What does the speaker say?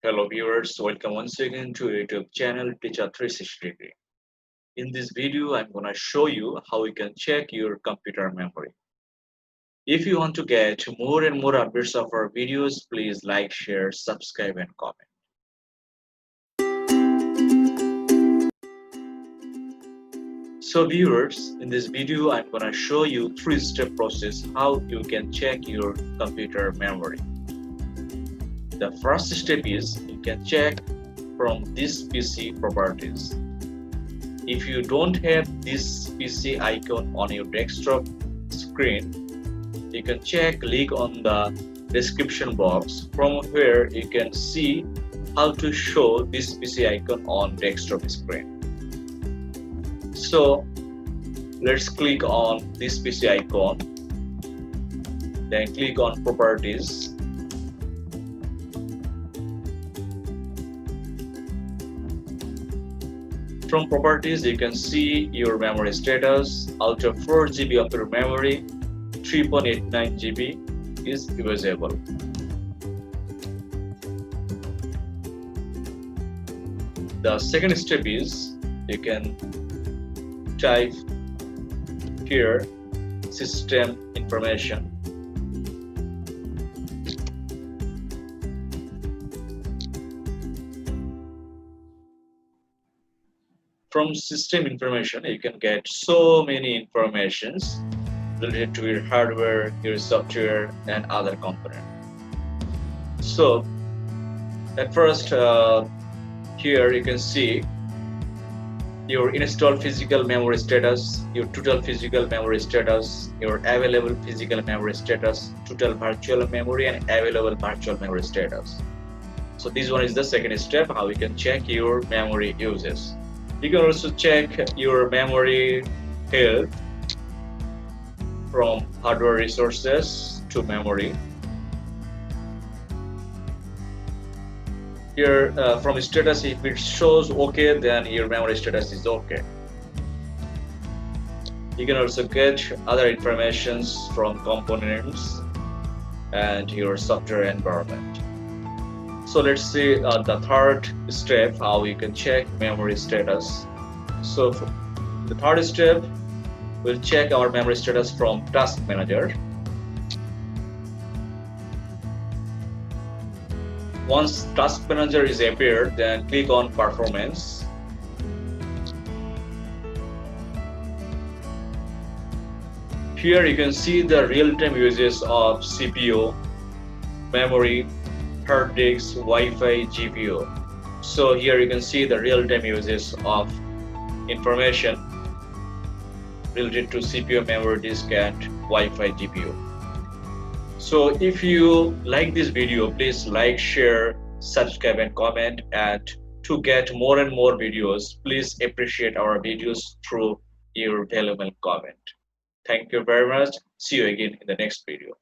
Hello viewers, welcome once again to YouTube channel Teacher 360 Degree. In this video, I'm gonna show you how you can check your computer memory. If you want to get more and more updates of our videos, please like, share, subscribe and comment. So viewers, in this video, I'm gonna show you three-step process how you can check your computer memory. The first step is you can check from this PC properties. If you don't have this PC icon on your desktop screen, you can click on the description box from where you can see how to show this PC icon on desktop screen. So let's click on this PC icon, then click on properties. From properties, you can see your memory status. Out of 4 GB of your memory, 3.89 GB is usable. The second step is you can type here system information. From system information, you can get so many informations related to your hardware, your software, and other components. So, at first, here you can see your installed physical memory status, your total physical memory status, your available physical memory status, total virtual memory, and available virtual memory status. So, this one is the second step, how you can check your memory uses. You can also check your memory health from hardware resources to memory. Here from status, if it shows OK, then your memory status is OK. You can also get other informations from components and your software environment. So let's see the third step, how you can check memory status. So the third step, we'll check our memory status from Task Manager. Once Task Manager is appeared, then click on Performance. Here you can see the real-time uses of CPU, memory, hard disk, Wi-Fi, GPU. So here you can see the real-time uses of information related to CPU, memory disk, and Wi-Fi, GPU. So if you like this video, please like, share, subscribe and comment, and to get more and more videos, please appreciate our videos through your valuable comment. Thank you very much. See you again in the next video.